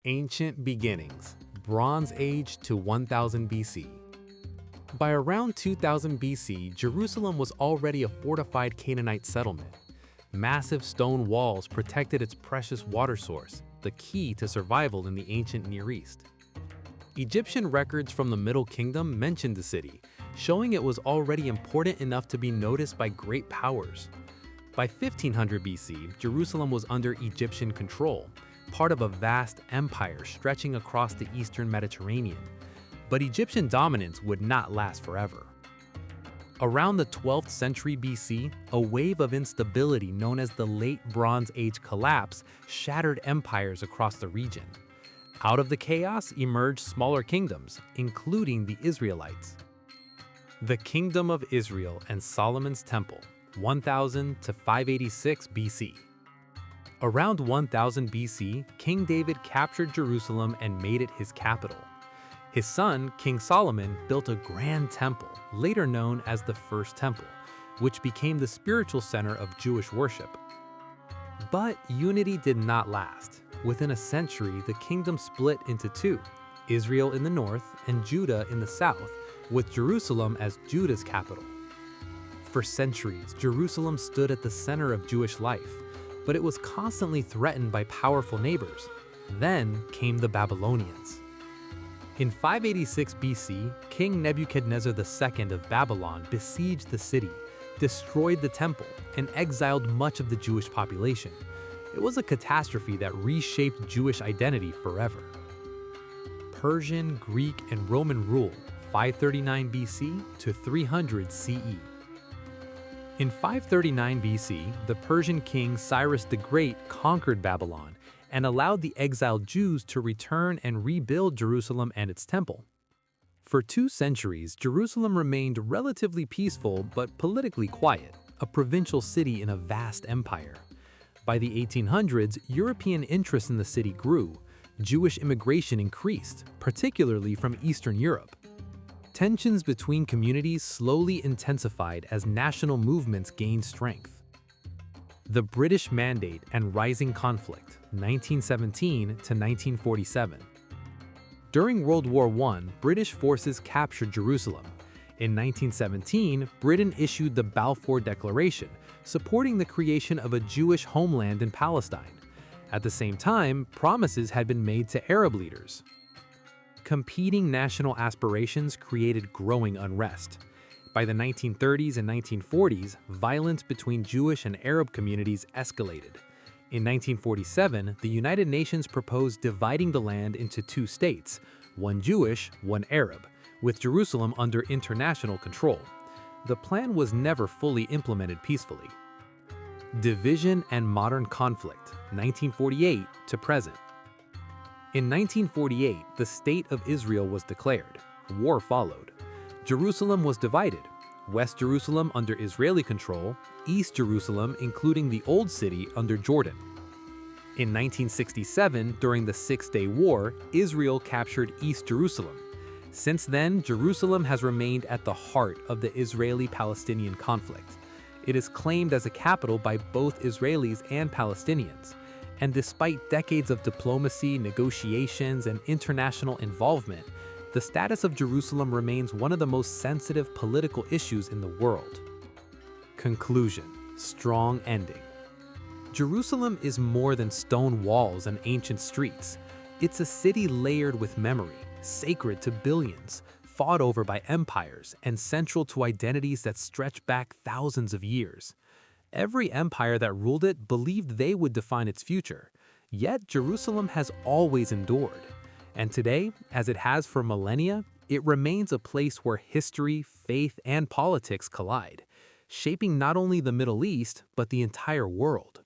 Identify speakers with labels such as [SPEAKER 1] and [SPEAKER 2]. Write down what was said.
[SPEAKER 1] Ancient Beginnings, Bronze Age to 1000 BC. By around 2000 BC, Jerusalem was already a fortified Canaanite settlement. Massive stone walls protected its precious water source, the key to survival in the ancient Near East. Egyptian records from the Middle Kingdom mentioned the city, showing it was already important enough to be noticed by great powers. By 1500 BC, Jerusalem was under Egyptian control, part of a vast empire stretching across the eastern Mediterranean. But Egyptian dominance would not last forever. Around the 12th century BC, a wave of instability known as the Late Bronze Age collapse shattered empires across the region. Out of the chaos emerged smaller kingdoms, including the Israelites. The Kingdom of Israel and Solomon's Temple, 1000 to 586 BC. Around 1000 BC, King David captured Jerusalem and made it his capital. His son, King Solomon, built a grand temple, later known as the First Temple, which became the spiritual center of Jewish worship. But unity did not last. Within a century, the kingdom split into two, Israel in the north and Judah in the south, with Jerusalem as Judah's capital. For centuries, Jerusalem stood at the center of Jewish life, but it was constantly threatened by powerful neighbors. Then came the Babylonians. In 586 BC, King Nebuchadnezzar II of Babylon besieged the city, destroyed the temple, and exiled much of the Jewish population. It was a catastrophe that reshaped Jewish identity forever. Persian, Greek, and Roman rule, 539 BC to 300 CE. In 539 BC, the Persian king Cyrus the Great conquered Babylon and allowed the exiled Jews to return and rebuild Jerusalem and its temple. For 2 centuries, Jerusalem remained relatively peaceful but politically quiet, a provincial city in a vast empire. By the 1800s, European interest in the city grew. Jewish immigration increased, particularly from Eastern Europe. Tensions between communities slowly intensified as national movements gained strength. The British Mandate and Rising Conflict, 1917 to 1947. During World War I, British forces captured Jerusalem. In 1917, Britain issued the Balfour Declaration, supporting the creation of a Jewish homeland in Palestine. At the same time, promises had been made to Arab leaders. Competing national aspirations created growing unrest. By the 1930s and 1940s, violence between Jewish and Arab communities escalated. In 1947, the United Nations proposed dividing the land into 2 states, one Jewish, one Arab, with Jerusalem under international control. The plan was never fully implemented peacefully. Division and modern conflict, 1948 to present. In 1948, the State of Israel was declared. War followed. Jerusalem was divided. West Jerusalem under Israeli control, East Jerusalem, including the Old City, under Jordan. In 1967, during the Six-Day War, Israel captured East Jerusalem. Since then, Jerusalem has remained at the heart of the Israeli-Palestinian conflict. It is claimed as a capital by both Israelis and Palestinians. And despite decades of diplomacy, negotiations, and international involvement, the status of Jerusalem remains one of the most sensitive political issues in the world. Conclusion: strong ending. Jerusalem is more than stone walls and ancient streets. It's a city layered with memory, sacred to billions, fought over by empires, and central to identities that stretch back thousands of years. Every empire that ruled it believed they would define its future, yet Jerusalem has always endured. And today, as it has for millennia, it remains a place where history, faith, and politics collide, shaping not only the Middle East, but the entire world.